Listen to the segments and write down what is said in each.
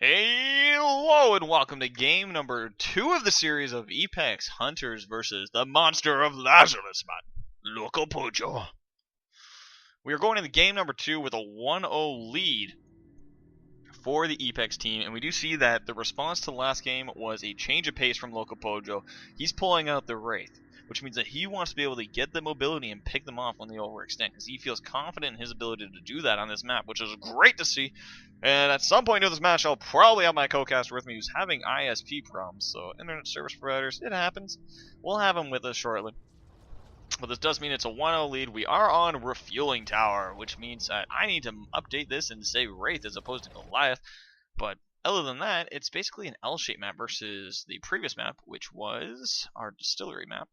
Hello and welcome to game number 2 of the series of Epex Hunters versus the monster of Lazarus, man. Loco Pojo. We are going into game number 2 with a 1-0 lead for the Epex team, and we do see that the response to the last game was a change of pace from Loco Pojo. He's pulling out the Wraith, which means that he wants to be able to get the mobility and pick them off when they overextend, because he feels confident in his ability to do that on this map, which is great to see. And at some point in this match, I'll probably have my co-caster with me who's having ISP problems, so internet service providers, it happens. We'll have him with us shortly. But this does mean it's a 1-0 lead. We are on Refueling Tower, which means that I need to update this and say Wraith as opposed to Goliath. But other than that, it's basically an L-shaped map versus the previous map, which was our distillery map.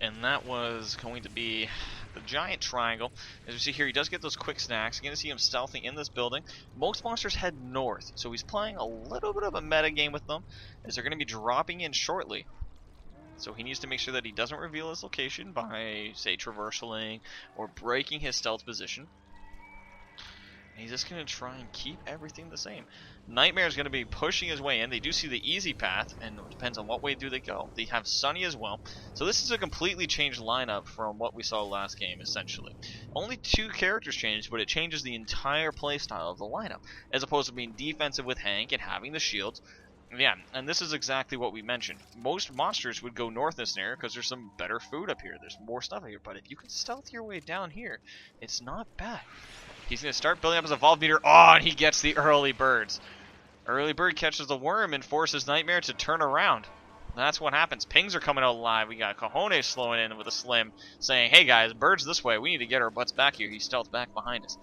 And that was going to be the giant triangle. As you see here, he does get those quick snacks. You're going to see him stealthing in this building. Most monsters head north, so he's playing a little bit of a meta game with them, as they're going to be dropping in shortly. So he needs to make sure that he doesn't reveal his location by, say, traversaling or breaking his stealth position. And he's just going to try and keep everything the same. Nightmare is going to be pushing his way in. They do see the easy path, and it depends on what way do they go. They have Sunny as well. So this is a completely changed lineup from what we saw last game, essentially. Only 2 characters changed, but it changes the entire playstyle of the lineup, as opposed to being defensive with Hank and having the shields. Yeah, and this is exactly what we mentioned. Most monsters would go north in this scenario because there's some better food up here. There's more stuff here, but if you can stealth your way down here, it's not bad. He's going to start building up his evolve meter. Oh, and he gets the early birds. Early bird catches the worm and forces Nightmare to turn around. That's what happens. Pings are coming out live. We got Cojones slowing in with a slim, saying, hey guys, birds this way. We need to get our butts back here. He stealthed back behind us.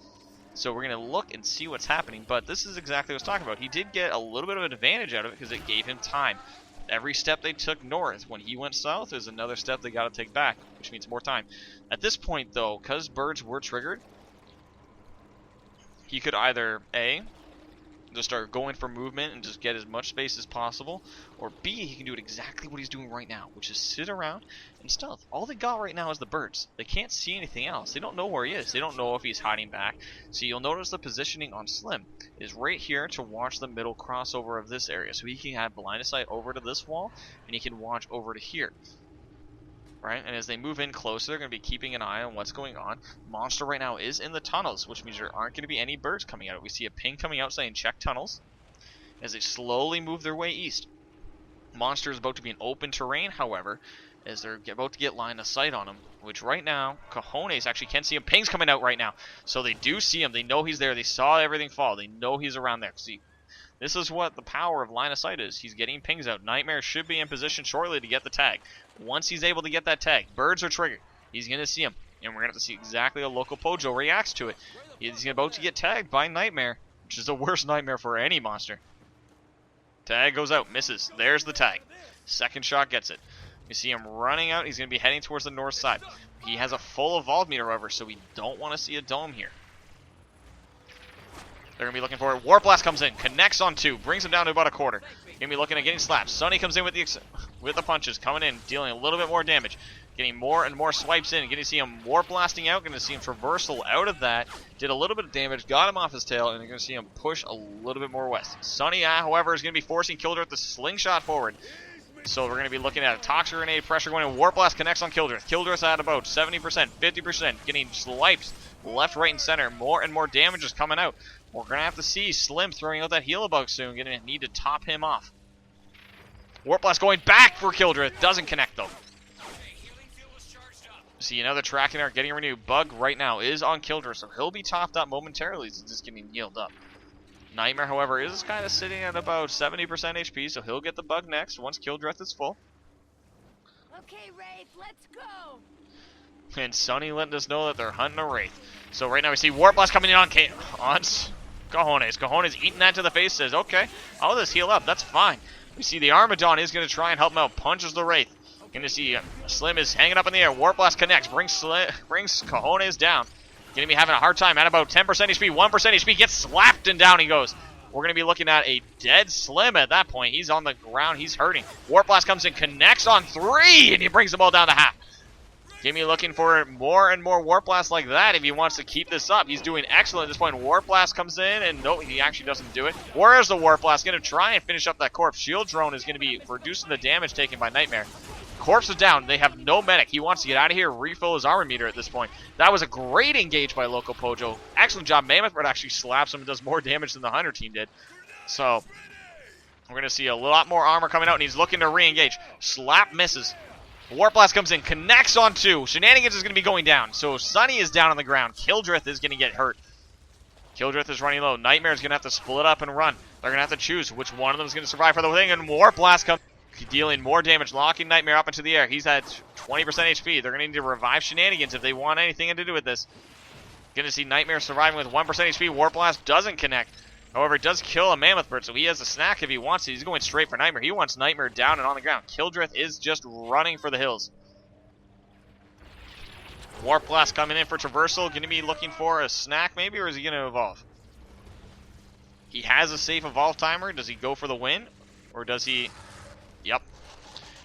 So we're going to look and see what's happening. But this is exactly what I was talking about. He did get a little bit of an advantage out of it because it gave him time. Every step they took north, when he went south, is another step they got to take back, which means more time. At this point, though, because birds were triggered, he could either, A, just start going for movement and just get as much space as possible, or B, he can do exactly what he's doing right now, which is sit around and stealth. All they got right now is the birds. They can't see anything else. They don't know where he is. They don't know if he's hiding back. So you'll notice the positioning on Slim is right here to watch the middle crossover of this area. So he can have blind of sight over to this wall, and he can watch over to here. Right, and as they move in closer, they're going to be keeping an eye on what's going on. Monster right now is in the tunnels, which means there aren't going to be any birds coming out. We see a ping coming out saying check tunnels as they slowly move their way east. Monster is about to be in open terrain, however, as they're about to get line of sight on him, which right now, Cojones actually can't see him. Ping's coming out right now, so they do see him. They know he's there. They saw everything fall. They know he's around there. See, this is what the power of line of sight is. He's getting pings out. Nightmare should be in position shortly to get the tag. Once he's able to get that tag, birds are triggered. He's going to see him, and we're going to have to see exactly how Loco Pojo reacts to it. He's about to get tagged by Nightmare, which is the worst nightmare for any monster. Tag goes out, misses. There's the tag. Second shot gets it. You see him running out. He's going to be heading towards the north side. He has a full evolve meter, however, so we don't want to see a dome here. They're going to be looking for it. Warp Blast comes in, connects on 2, brings him down to about a quarter. Going to be looking at getting slapped. Sunny comes in with the punches, coming in, dealing a little bit more damage. Getting more and more swipes in. Getting to see him Warp Blasting out. Going to see him traversal out of that. Did a little bit of damage, got him off his tail, and you're going to see him push a little bit more west. Sunny, however, is going to be forcing Kildrith to slingshot forward. So we're going to be looking at a Toxic Grenade pressure going in. Warp Blast connects on Kildrith. Kildrith's at about 70%, 50%. Getting swipes left, right, and center. More and more damage is coming out. We're going to have to see Slim throwing out that Heal-A-Bug soon. Going to need to top him off. Warp Blast going back for Kildrith. Doesn't connect, though. See another track in there getting renewed. Bug right now is on Kildrith, so he'll be topped up momentarily. He's just getting healed up. Nightmare, however, is kind of sitting at about 70% HP, so he'll get the bug next once Kildrith is full. Okay, Wraith, let's go. And Sunny letting us know that they're hunting a Wraith. So right now we see Warp Blast coming in on Cojones. Cojones eating that to the face, says, okay, I'll just heal up. That's fine. We see the Armadon is going to try and help him out. Punches the Wraith. Going to see Slim is hanging up in the air. Warp Blast connects. Brings Cojones down. Going to be having a hard time at about 10% HP. 1% HP. Gets slapped and down he goes. We're going to be looking at a dead Slim at that point. He's on the ground. He's hurting. Warp Blast comes in. Connects on 3. And he brings them all down to half. Gimme looking for more and more Warp Blast like that if he wants to keep this up. He's doing excellent at this point. Warp Blast comes in, and no, he actually doesn't do it. Where's the Warp Blast? Going to try and finish up that corpse. Shield Drone is going to be reducing the damage taken by Nightmare. Corpse is down. They have no medic. He wants to get out of here, refill his armor meter at this point. That was a great engage by Loco Pojo. Excellent job. Mammoth Bird actually slaps him and does more damage than the Hunter team did. So, we're going to see a lot more armor coming out, and he's looking to re-engage. Slap misses. Warp Blast comes in, connects on 2. Shenanigans is going to be going down. So Sunny is down on the ground. Kildrith is going to get hurt. Kildrith is running low. Nightmare is going to have to split up and run. They're going to have to choose which one of them is going to survive for the thing. And Warp Blast comes, dealing more damage, locking Nightmare up into the air. He's at 20% HP. They're going to need to revive Shenanigans if they want anything to do with this. Going to see Nightmare surviving with 1% HP. Warp Blast doesn't connect. However, it does kill a Mammoth Bird, so he has a snack if he wants to. He's going straight for Nightmare. He wants Nightmare down and on the ground. Kildrith is just running for the hills. Warp Blast coming in for Traversal. Going to be looking for a snack maybe, or is he going to evolve? He has a safe evolve timer. Does he go for the win? Or does he... Yep.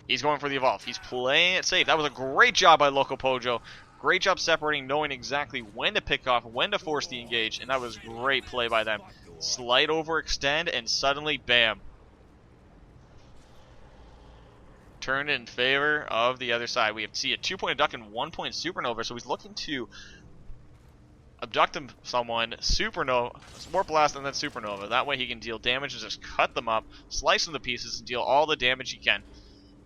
He's going for the evolve. He's playing it safe. That was a great job by Loco Pojo. Great job separating, knowing exactly when to pick off, when to force the engage, and that was great play by them. Slight overextend, and suddenly, bam. Turned in favor of the other side. We have to see a 2-point abduct and 1-point supernova, so he's looking to abduct someone, supernova, Warp Blast, and then supernova. That way he can deal damage and just cut them up, slice them to pieces, and deal all the damage he can.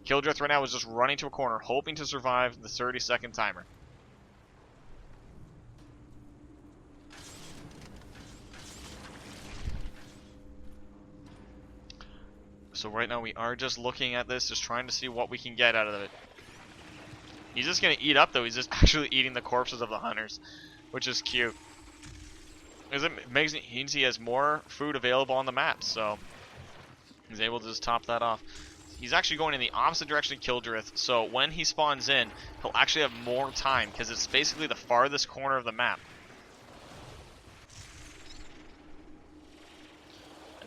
Kildrith right now is just running to a corner, hoping to survive the 30-second timer. So right now we are just looking at this, just trying to see what we can get out of it. He's just going to eat up, though. He's just actually eating the corpses of the hunters, which is cute. Because it means he has more food available on the map, so he's able to just top that off. He's actually going in the opposite direction of Kildrith, so when he spawns in, he'll actually have more time, because it's basically the farthest corner of the map.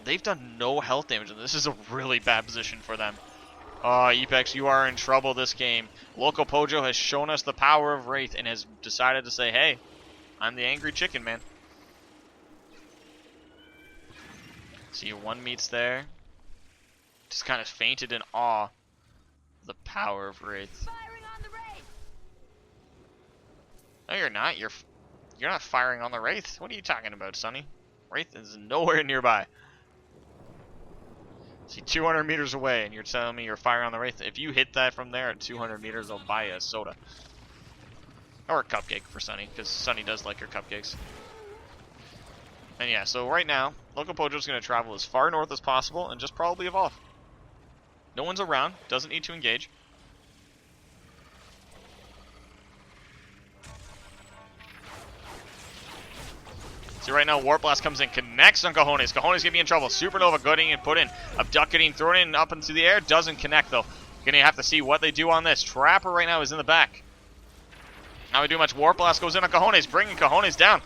They've done no health damage, and this is a really bad position for them. Epex, you are in trouble this game. Loco Pojo has shown us the power of Wraith and has decided to say, hey, I'm the angry chicken, man. See, one meets there. Just kind of fainted in awe of the power of Wraith. Firing on the Wraith. No, you're not. You're not firing on the Wraith. What are you talking about, Sonny? Wraith is nowhere nearby. See, 200 meters away, and you're telling me you're firing on the Wraith. If you hit that from there at 200 meters, I'll buy you a soda. Or a cupcake for Sunny, because Sunny does like her cupcakes. And yeah, so right now, Loco Pojo's going to travel as far north as possible and just probably evolve. No one's around, doesn't need to engage. See, right now, Warp Blast comes in, connects on Cajones. Cajones going to be in trouble. Supernova getting and put in. Abduct getting thrown in up into the air. Doesn't connect, though. Going to have to see what they do on this. Trapper right now is in the back. Not we do much. Warp Blast goes in on Cajones, bringing Cajones down.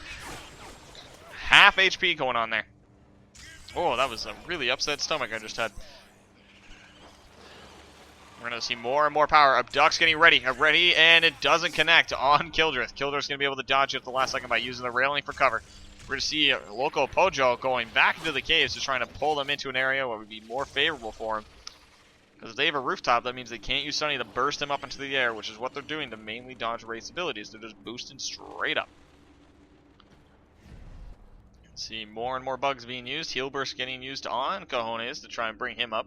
Half HP going on there. Oh, that was a really upset stomach I just had. We're going to see more and more power. Abduct's getting ready, and it doesn't connect on Kildrith. Kildrith's going to be able to dodge it at the last second by using the railing for cover. We're going to see Loco Pojo going back into the caves, just trying to pull them into an area where would be more favorable for him. Because if they have a rooftop, that means they can't use Sunny to burst him up into the air, which is what they're doing to mainly dodge Wraith's abilities. They're just boosting straight up. See more and more bugs being used. Heal Burst getting used on Cajones to try and bring him up.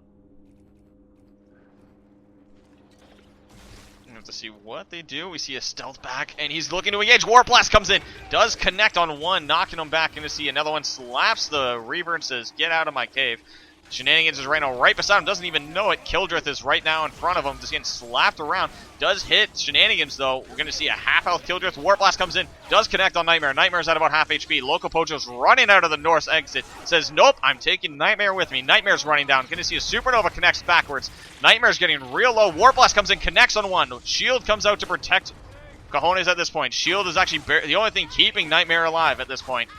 We have to see what they do. We see a stealth back, and he's looking to engage. Warp Blast comes in, does connect on one, knocking him back. Going to see another one slaps the Reaver and says, "Get out of my cave." Shenanigans is right now right beside him, doesn't even know it. Kildrith is right now in front of him, just getting slapped around. Does hit Shenanigans, though. We're going to see a half-health Kildrith. Warp Blast comes in, does connect on Nightmare. Nightmare's at about half HP. Loco Pojo's running out of the north exit. Says, nope, I'm taking Nightmare with me. Nightmare's running down. Going to see a Supernova connects backwards. Nightmare's getting real low. Warp Blast comes in, connects on one. Shield comes out to protect Cajones at this point. Shield is actually the only thing keeping Nightmare alive at this point.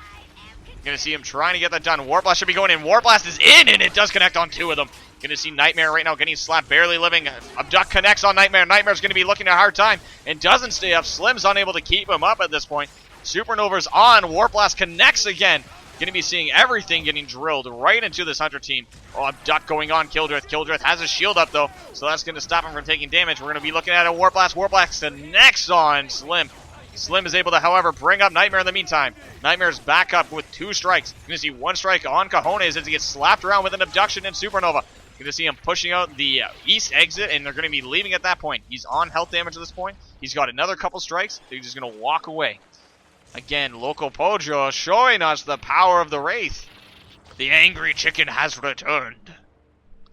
Gonna see him trying to get that done. Warblast should be going in. Warblast is in, and it does connect on 2 of them. Gonna see Nightmare right now getting slapped, barely living. Abduct connects on Nightmare. Nightmare's gonna be looking at a hard time and doesn't stay up. Slim's unable to keep him up at this point. Supernova's on. Warblast connects again. Gonna be seeing everything getting drilled right into this Hunter team. Oh, Abduct going on Kildrith. Kildrith has his shield up though, so that's gonna stop him from taking damage. We're gonna be looking at a Warblast. Warblast connects on Slim. Slim is able to, however, bring up Nightmare in the meantime. Nightmare's back up with 2 strikes. You're going to see 1 strike on Cajones as he gets slapped around with an abduction in Supernova. You're going to see him pushing out the east exit, and they're going to be leaving at that point. He's on health damage at this point. He's got another couple strikes. So he's just going to walk away. Again, Loco Pojo showing us the power of the Wraith. The angry chicken has returned.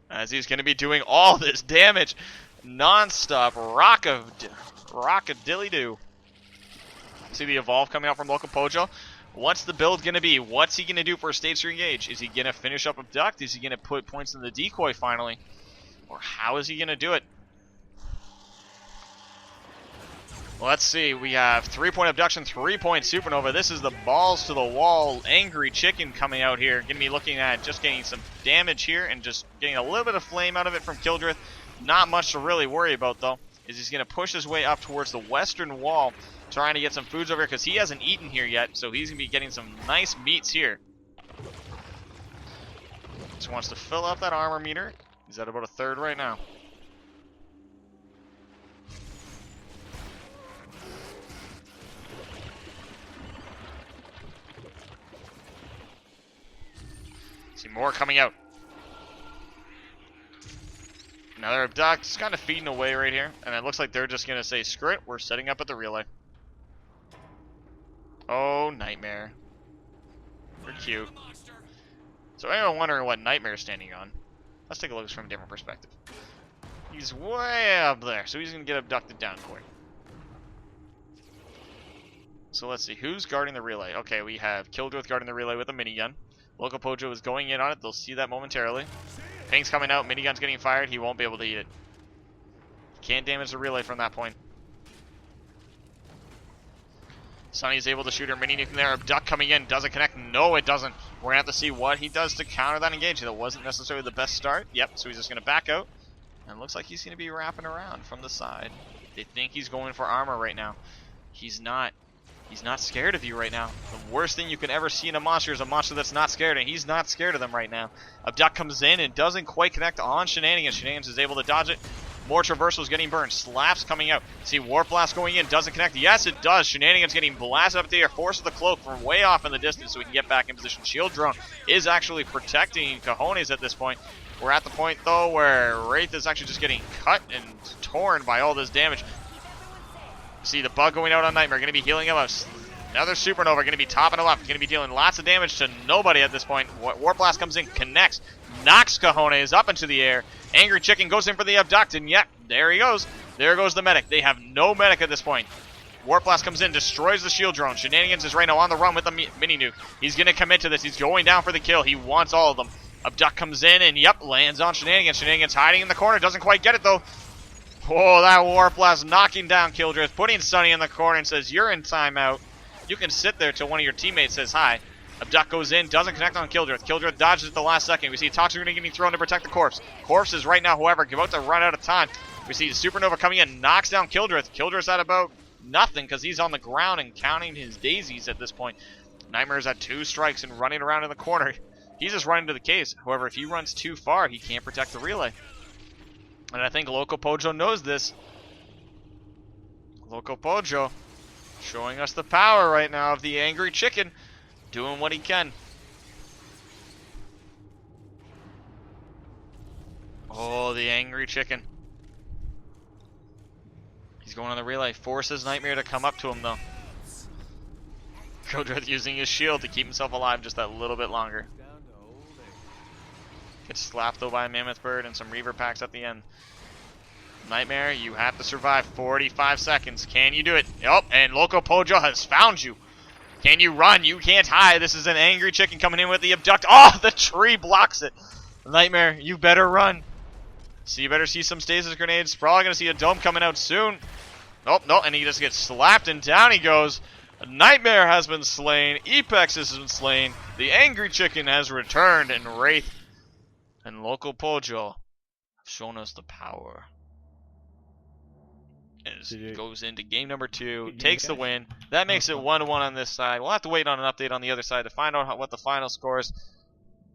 As he's going to be doing all this damage. Non-stop rock-a-dilly-doo. See the evolve coming out from Loco Pojo. What's the build going to be? What's he going to do for a stage 3 engage? Is he going to finish up Abduct? Is he going to put points in the decoy finally? Or how is he going to do it? Well, let's see. We have 3-point Abduction, 3-point Supernova. This is the balls to the wall angry chicken coming out here. Going to be looking at just getting some damage here and just getting a little bit of flame out of it from Kildrith. Not much to really worry about though. Is he's going to push his way up towards the western wall, trying to get some foods over here because he hasn't eaten here yet, so he's going to be getting some nice meats here. Just wants to fill up that armor meter. He's at about 1/3 right now. See more coming out. Another Abduct, just kind of feeding away right here. And it looks like they're just going to say, screw it, we're setting up at the relay. Oh, Nightmare. They're cute. So anyone wondering what Nightmare's standing on, let's take a look from a different perspective. He's way up there, so he's going to get abducted down quick. So let's see, who's guarding the relay? Okay, we have Kildrith guarding the relay with a minigun. Loco Pojo is going in on it, they'll see that momentarily. Ping's coming out, minigun's getting fired, he won't be able to eat it. Can't damage the relay from that point. Sunny's able to shoot her mini nuke from there. Abduct coming in, doesn't connect. No, it doesn't. We're going to have to see what he does to counter that engage. That wasn't necessarily the best start. Yep, so he's just going to back out. And it looks like he's going to be wrapping around from the side. They think he's going for armor right now. He's not. He's not scared of you right now. The worst thing you can ever see in a monster is a monster that's not scared, and he's not scared of them right now. Abduct comes in and doesn't quite connect on Shenanigans. Shenanigans is able to dodge it. More traversals getting burned. Slaps coming out. See Warp Blast going in. Doesn't connect. Yes, it does. Shenanigans getting blasted up the air. Force of the cloak from way off in the distance so we can get back in position. Shield drone is actually protecting Cajones at this point. We're at the point, though, where Wraith is actually just getting cut and torn by all this damage. See the bug going out on Nightmare. Going to be healing him up. Another Supernova going to be topping him up. Going to be dealing lots of damage to nobody at this point. Warp Blast comes in, connects, knocks Cajones up into the air. Angry Chicken goes in for the Abduct, and yep, there he goes. There goes the medic. They have no medic at this point. Warp Blast comes in, destroys the shield drone. Shenanigans is right now on the run with the mini nuke. He's going to commit to this. He's going down for the kill. He wants all of them. Abduct comes in, and yep, lands on Shenanigans. Shenanigans hiding in the corner. Doesn't quite get it, though. Oh, that Warp Blast knocking down Kildrith, putting Sunny in the corner and says, you're in timeout. You can sit there till one of your teammates says hi. Abduct goes in, doesn't connect on Kildrith. Kildrith dodges at the last second. We see Toxic Grenade getting thrown to protect the corpse. Corpse is right now, however, about to run out of time. We see Supernova coming in, knocks down Kildrith. Kildrith's at about nothing because he's on the ground and counting his daisies at this point. Nightmare's at 2 strikes and running around in the corner. He's just running to the case. However, if he runs too far, he can't protect the relay. And I think Loco Pojo knows this. Loco Pojo showing us the power right now of the Angry Chicken, doing what he can. Oh, the Angry Chicken. He's going on the relay. Forces Nightmare to come up to him, though. Kildrith using his shield to keep himself alive just that little bit longer. Gets slapped, though, by a Mammoth Bird and some Reaver packs at the end. Nightmare, you have to survive 45 seconds. Can you do it? Yep, and Loco Pojo has found you. Can you run? You can't hide. This is an Angry Chicken coming in with the Abduct. Oh, the tree blocks it. Nightmare, you better run. So you better see some stasis grenades. Probably going to see a dome coming out soon. Oh, no, and he just gets slapped and down he goes. A Nightmare has been slain. Epex has been slain. The Angry Chicken has returned, and Wraith and Local Pojo have shown us the power. As it goes into game number 2, takes the win. That makes it 1-1 on this side. We'll have to wait on an update on the other side to find out what the final score is.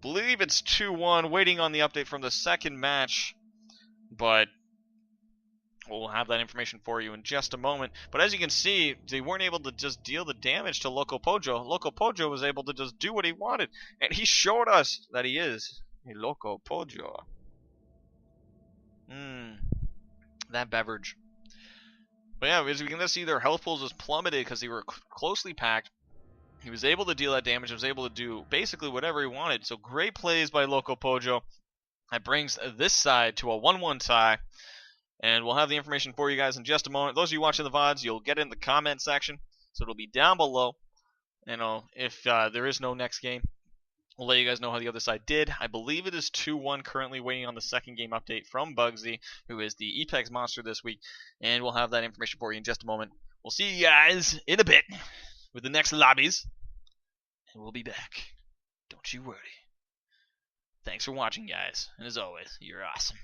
Believe it's 2-1, waiting on the update from the second match. But we'll have that information for you in just a moment. But as you can see, they weren't able to just deal the damage to Loco Pojo. Loco Pojo was able to just do what he wanted. And he showed us that he is a Loco Pojo. That beverage. But yeah, as we can see, their health pools just plummeted because they were closely packed. He was able to deal that damage. He was able to do basically whatever he wanted. So great plays by Loco Pojo. That brings this side to a 1-1 tie. And we'll have the information for you guys in just a moment. Those of you watching the VODs, you'll get it in the comment section. So it'll be down below. You know, if there is no next game, we'll let you guys know how the other side did. I believe it is 2-1, currently waiting on the second game update from Bugsy, who is the Epex monster this week. And we'll have that information for you in just a moment. We'll see you guys in a bit with the next lobbies. And we'll be back. Don't you worry. Thanks for watching, guys. And as always, you're awesome.